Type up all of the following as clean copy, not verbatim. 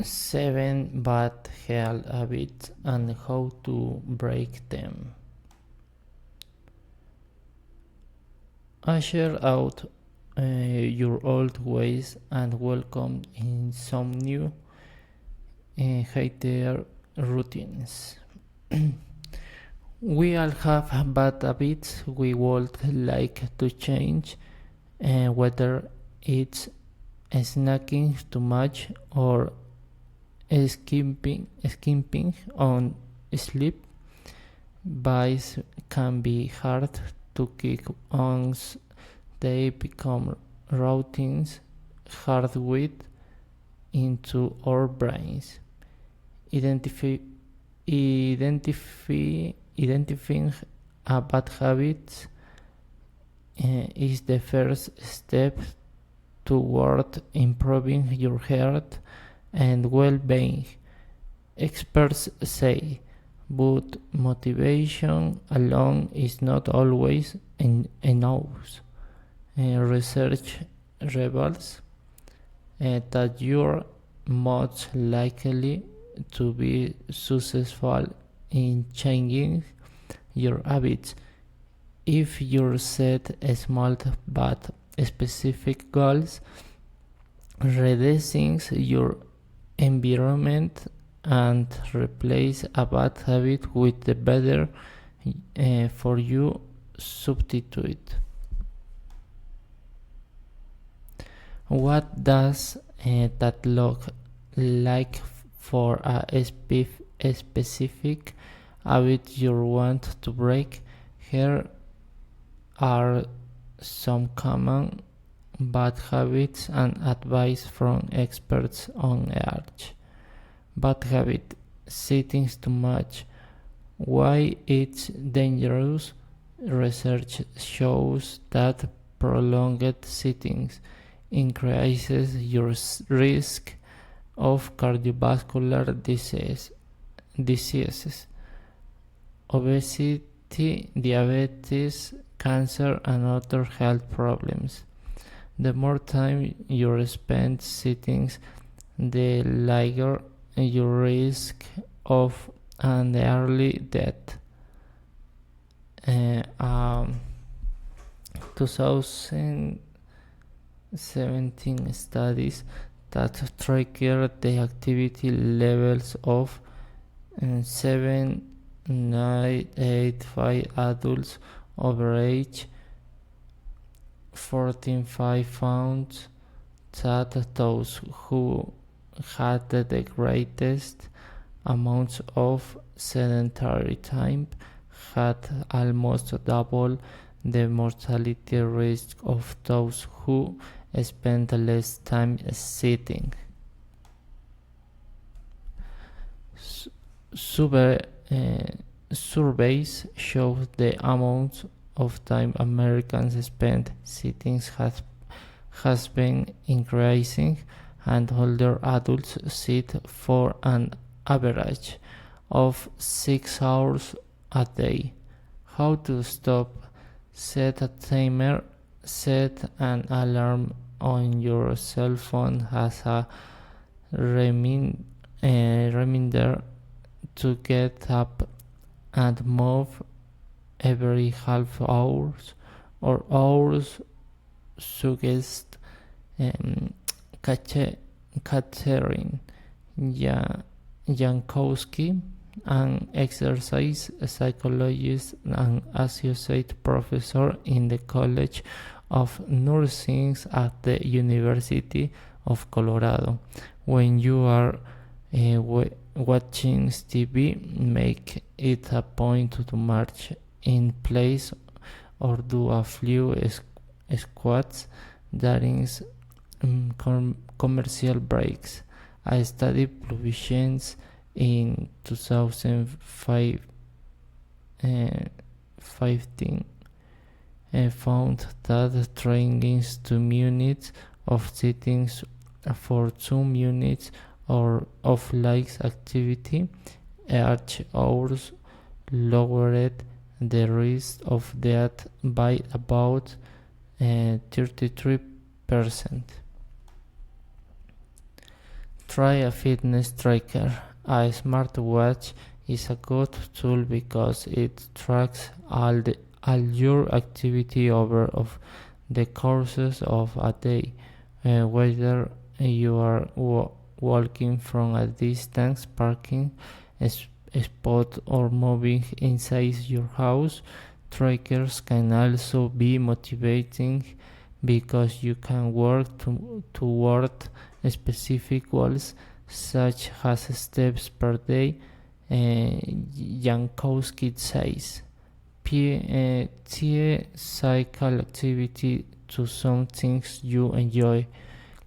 7 bad health habits and how to break them. Usher out your old ways and welcome in some new healthier routines. We all have bad habits we would like to change, whether it's snacking too much or skimping on sleep. Vice can be hard to kick once they become routines hardwired into our brains. Identify, identifying a bad habit is the first step toward improving your health and well-being, experts say, but motivation alone is not always enough. Research reveals that you're most likely to be successful in changing your habits if you set small but specific goals, reducing your environment and replace a bad habit with the better for you substitute. What does that look like for a specific habit you want to break? Here are some common bad habits and advice from experts on age. Bad habit: sitting too much. Why it's dangerous? Research shows that prolonged sitting increases your risk of cardiovascular diseases, obesity, diabetes, cancer, and other health problems. The more time you spend sitting, the larger your risk of an early death. 2017 studies that trigger the activity levels of 7.85 adults over age 14.5 found that those who had the greatest amounts of sedentary time had almost double the mortality risk of those who spent less time sitting. Surveys show the amount of time Americans spend sitting has been increasing, and older adults sit for an average of 6 hours a day. How to stop? Set a timer. Set an alarm on your cell phone as a reminder to get up and move every half hours or hours, suggest Catherine Jankowski, an exercise psychologist and associate professor in the College of Nursing at the University of Colorado. When you are watching TV, make it a point to march in place or do a few squats during commercial breaks. A study published in 2015 found that training 2 minutes of sitting for 2 minutes or of light activity each hours lowered the risk of death by about 33%. Try a fitness tracker. A smartwatch is a good tool because it tracks all your activity over of the courses of a day, whether you are walking from a distance, parking a spot, or moving inside your house. Trackers can also be motivating because you can work toward specific goals such as steps per day. Jankowski says, tie cycle activity to some things you enjoy.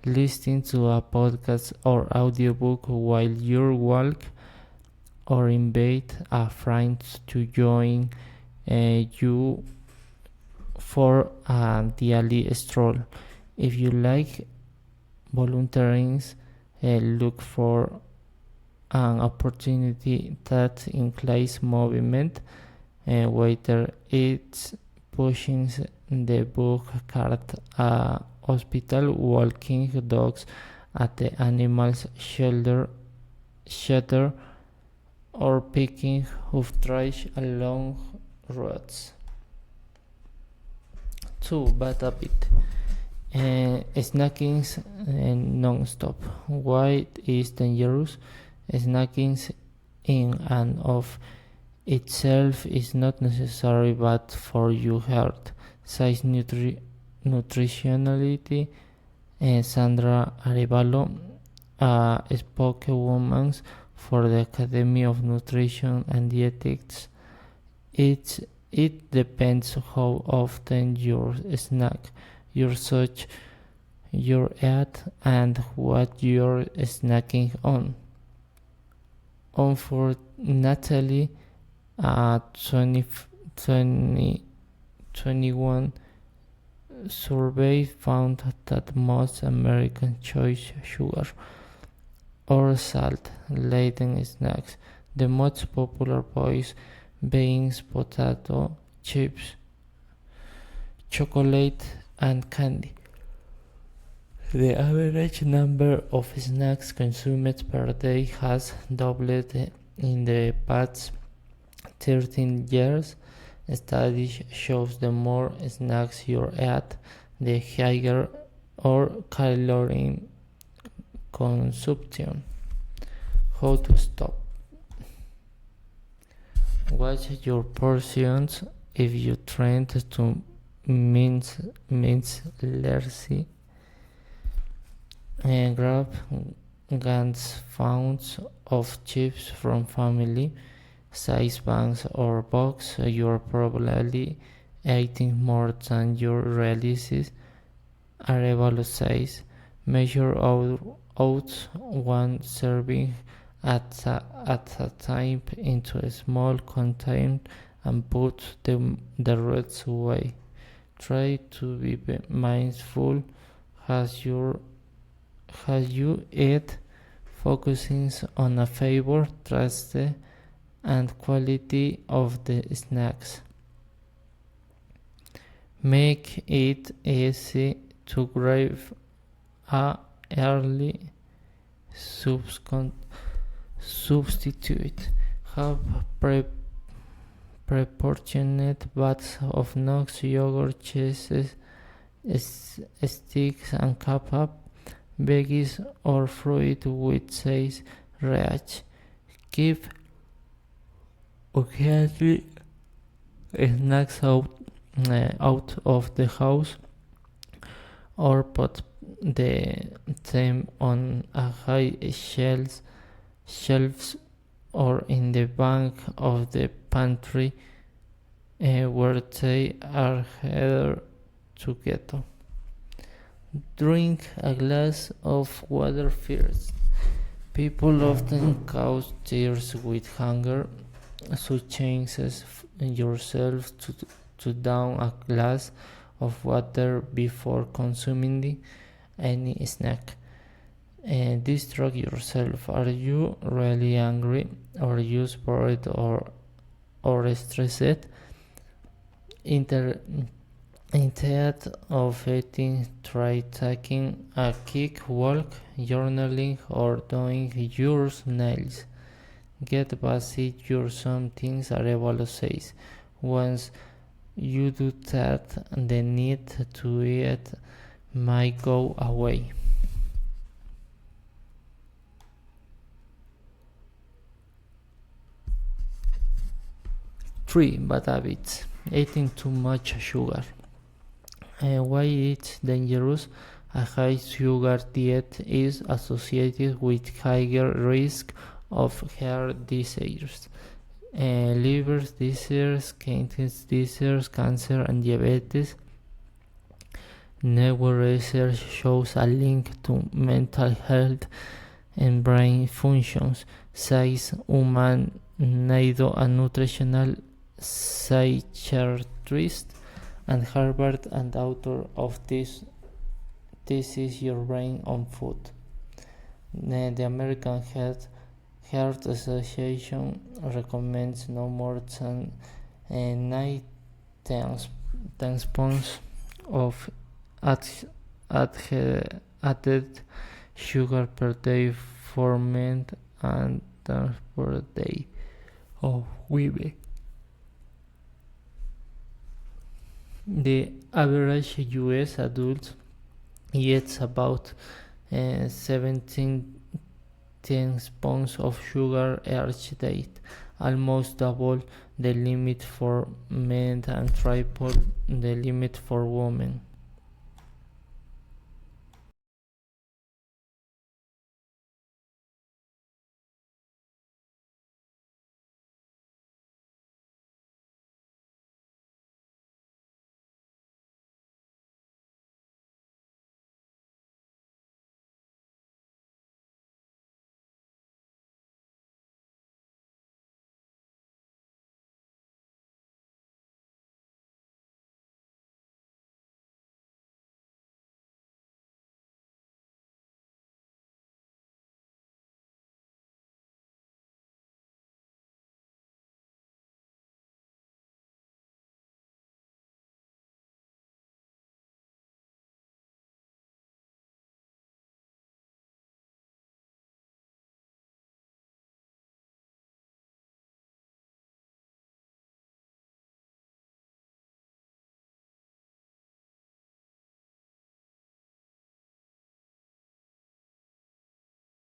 Listening to a podcast or audiobook while you walk, or invite a friend to join you for a daily stroll. If you like volunteering, look for an opportunity that includes movement, whether it's pushing the book cart, a hospital, walking dogs at the animals shelter, or picking up trash along roads. 2. Bad habit. Snacking non-stop. Why is dangerous? Snacking in and of itself is not necessary bad for your health, says nutritionality Sandra Arevalo, a spokeswoman for the Academy of Nutrition and Dietetics. It depends how often you snack, your such your eat, and what you're snacking on. Unfortunately, a 2021 survey found that most Americans choose sugar or salt-laden snacks, the most popular choice being potato chips, chocolate, and candy. The average number of snacks consumed per day has doubled in the past 13 years. Studies shows the more snacks you eat, the higher or calorie consumption. How to stop? Watch your portions. If you try to mince lazy, grab gans pounds of chips from family size bags or box. You're probably eating more than you realize. Arevalo says, measure out one serving at a time into a small container and put the rest away. Try to be mindful as you eat, focusing on a flavor, taste, and quality of the snacks. Make it easy to grab a early substitute. Have proportionate baths of nuts, yogurt, cheeses, sticks, and kebab, veggies, or fruit with says rich. Keep occasionally snacks out of the house, or put them on a high shelves or in the back of the pantry where they are harder to get to. Drink a glass of water first. People often cause tears with hunger, so chances yourself to down a glass of water before consuming any snack. Distract yourself. Are you really angry, or just bored, or stressed? Instead of eating, try taking a quick walk, journaling, or doing your nails. Get basic your something, Arevalo says. Once you do that, the need to eat might go away. 3. Bad habits. Eating too much sugar. Why it's dangerous? A high sugar diet is associated with higher risk of heart disease, liver disease, kidney disease, cancer, and diabetes. New research shows a link to mental health and brain functions, says Human Naido, a nutritional psychiatrist and Harvard and author of This is Your Brain on Food. The American Heart Association recommends no more than 9 tablespoons of added sugar per day for men and per day of women. The average US adult eats about 17 teaspoons of sugar each day, almost double the limit for men and triple the limit for women.